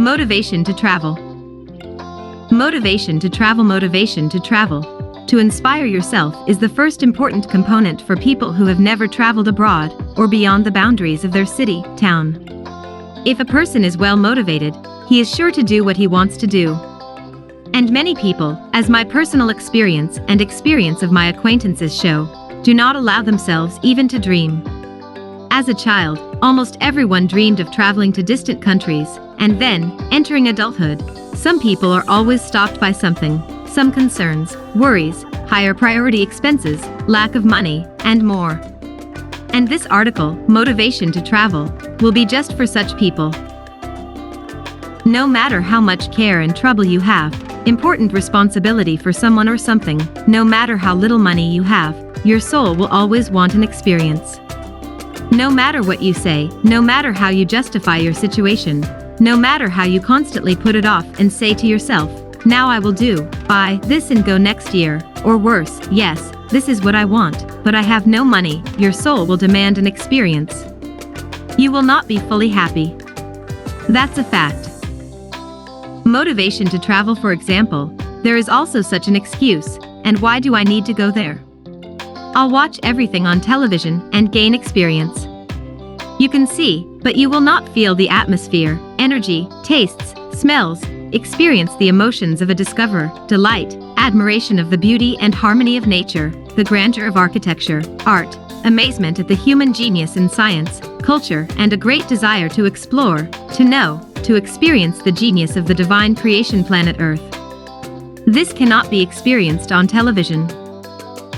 Motivation to travel. Motivation to travel. Motivation to travel. To inspire yourself is the first important component for people who have never traveled abroad or beyond the boundaries of their city, town. If a person is well motivated, he is sure to do what he wants to do. And many people, as my personal experience and experience of my acquaintances show, do not allow themselves even to dream. As a child, almost everyone dreamed of traveling to distant countries, and then, entering adulthood, some people are always stopped by something, some concerns, worries, higher priority expenses, lack of money, and more. And this article, Motivation to Travel, will be just for such people. No matter how much care and trouble you have, important responsibility for someone or something, no matter how little money you have, your soul will always want an experience. No matter what you say, no matter how you justify your situation, no matter how you constantly put it off and say to yourself, now I will buy this and go next year, or worse, yes, this is what I want, but I have no money, your soul will demand an experience. You will not be fully happy. That's a fact. Motivation to travel, for example, there is also such an excuse, and why do I need to go there? I'll watch everything on television and gain experience. You can see, but you will not feel the atmosphere, energy, tastes, smells, experience the emotions of a discoverer, delight, admiration of the beauty and harmony of nature, the grandeur of architecture, art, amazement at the human genius in science, culture, and a great desire to explore, to know, to experience the genius of the divine creation planet Earth. This cannot be experienced on television.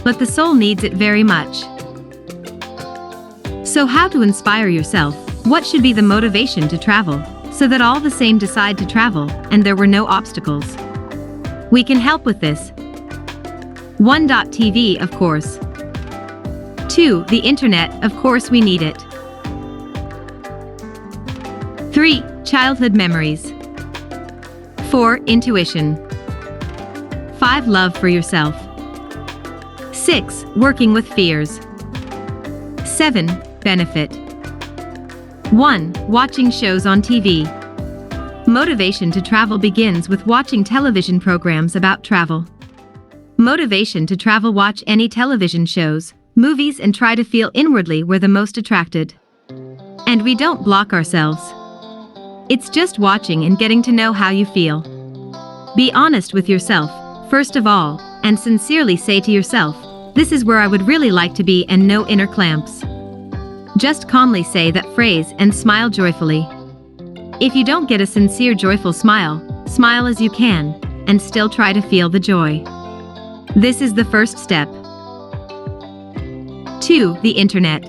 But the soul needs it very much. So how to inspire yourself? What should be the motivation to travel, so that all the same decide to travel, and there were no obstacles? We can help with this. 1.tv, of course. 2. The internet, of course we need it. 3. Childhood memories. 4. Intuition. 5. Love for yourself. 6. Working with fears. 7. Benefit. 1. Watching shows on TV. Motivation to travel begins with watching television programs about travel. Motivation to travel: watch any television shows, movies, and try to feel inwardly where the most attracted. And we don't block ourselves. It's just watching and getting to know how you feel. Be honest with yourself, first of all, and sincerely say to yourself, this is where I would really like to be, and no inner clamps. Just calmly say that phrase and smile joyfully. If you don't get a sincere joyful smile, smile as you can, and still try to feel the joy. This is the first step. 2. The internet.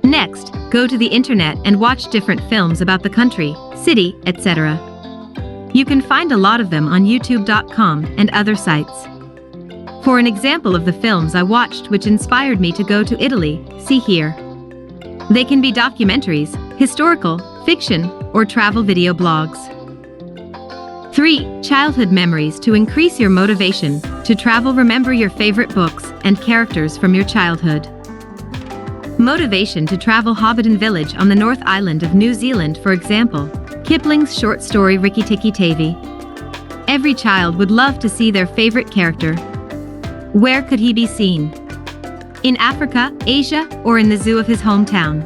Next, go to the internet and watch different films about the country, city, etc. You can find a lot of them on youtube.com and other sites. For an example of the films I watched which inspired me to go to Italy, see here. They can be documentaries, historical, fiction, or travel video blogs. 3. Childhood memories. To increase your motivation to travel, remember your favorite books and characters from your childhood. Motivation to travel: Hobbiton Village on the North Island of New Zealand, for example, Kipling's short story Rikki Tikki Tavi. Every child would love to see their favorite character. Where could he be seen? In Africa, Asia, or in the zoo of his hometown?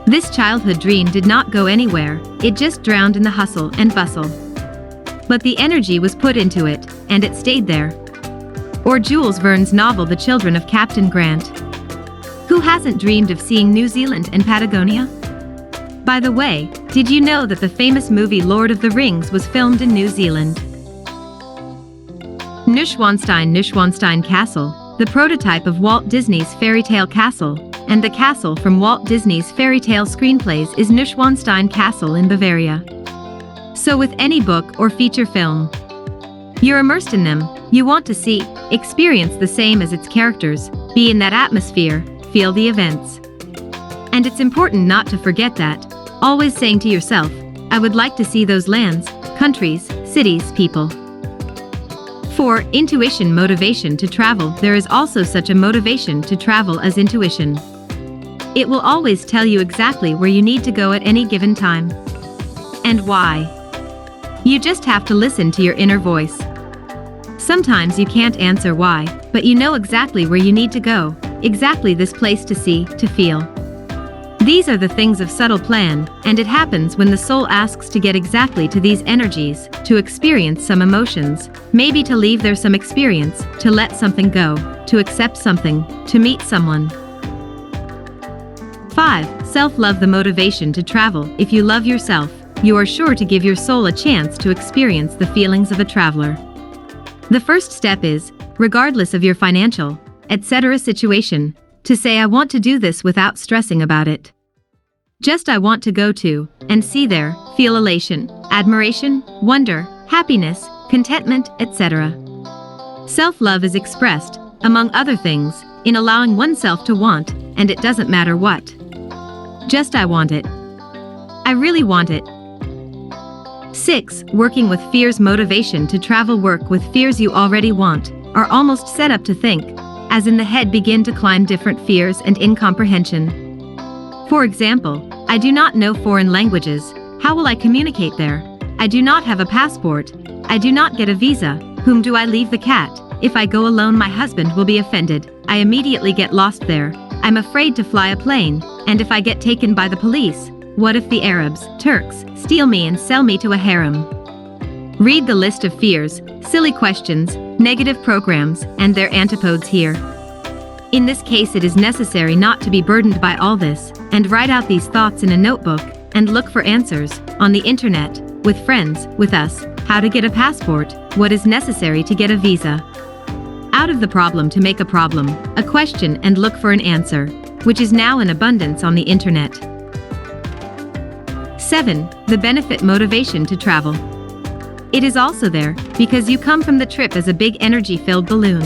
This childhood dream did not go anywhere, it just drowned in the hustle and bustle. But the energy was put into it, and it stayed there. Or Jules Verne's novel The Children of Captain Grant. Who hasn't dreamed of seeing New Zealand and Patagonia? By the way, did you know that the famous movie Lord of the Rings was filmed in New Zealand? Neuschwanstein Castle, the prototype of Walt Disney's fairy tale castle, and the castle from Walt Disney's fairy tale screenplays is Neuschwanstein Castle in Bavaria. So with any book or feature film, you're immersed in them, you want to see, experience the same as its characters, be in that atmosphere, feel the events. And it's important not to forget that, always saying to yourself, I would like to see those lands, countries, cities, people. 4. Intuition. Motivation to travel. There is also such a motivation to travel as intuition. It will always tell you exactly where you need to go at any given time. And why. You just have to listen to your inner voice. Sometimes you can't answer why, but you know exactly where you need to go, exactly this place to see, to feel. These are the things of subtle plan, and it happens when the soul asks to get exactly to these energies, to experience some emotions, maybe to leave there some experience, to let something go, to accept something, to meet someone. 5. Self-love. The motivation to travel. If you love yourself, you are sure to give your soul a chance to experience the feelings of a traveler. The first step is, regardless of your financial, etc. situation, to say I want to do this without stressing about it. Just I want to go to, and see there, feel elation, admiration, wonder, happiness, contentment, etc. Self-love is expressed, among other things, in allowing oneself to want, and it doesn't matter what. Just I want it. I really want it. 6. Working with fears. Motivation to travel. Work with fears you already want, are almost set up to think, as in the head begin to climb different fears and incomprehension. For example, I do not know foreign languages, how will I communicate there? I do not have a passport, I do not get a visa, whom do I leave the cat? If I go alone my husband will be offended, I immediately get lost there, I'm afraid to fly a plane, and if I get taken by the police, what if the Arabs, Turks, steal me and sell me to a harem? Read the list of fears, silly questions, negative programs, and their antipodes here. In this case it is necessary not to be burdened by all this, and write out these thoughts in a notebook, and look for answers, on the internet, with friends, with us, how to get a passport, what is necessary to get a visa. Out of the problem to make a problem, a question and look for an answer, which is now in abundance on the internet. 7. The benefit. Motivation to travel. It is also there, because you come from the trip as a big energy-filled balloon.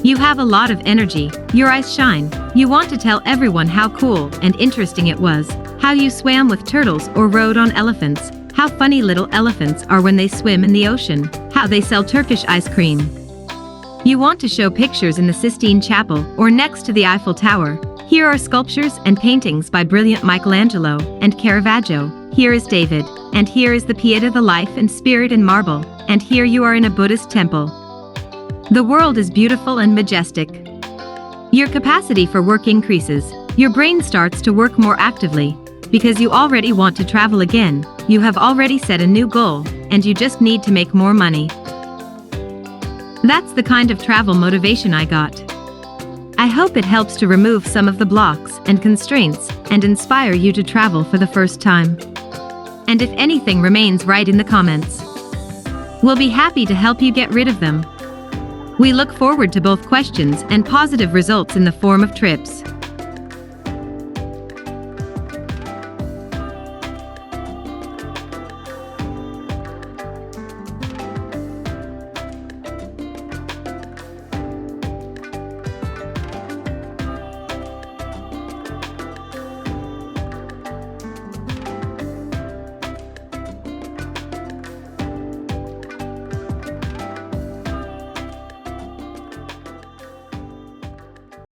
You have a lot of energy, your eyes shine, you want to tell everyone how cool and interesting it was, how you swam with turtles or rode on elephants, how funny little elephants are when they swim in the ocean, how they sell Turkish ice cream. You want to show pictures in the Sistine Chapel or next to the Eiffel Tower. Here are sculptures and paintings by brilliant Michelangelo and Caravaggio. Here is David, and here is the Pieta, the life and spirit in marble, and here you are in a Buddhist temple. The world is beautiful and majestic. Your capacity for work increases, your brain starts to work more actively, because you already want to travel again, you have already set a new goal, and you just need to make more money. That's the kind of travel motivation I got. I hope it helps to remove some of the blocks and constraints and inspire you to travel for the first time. And if anything remains, write in the comments. We'll be happy to help you get rid of them. We look forward to both questions and positive results in the form of trips.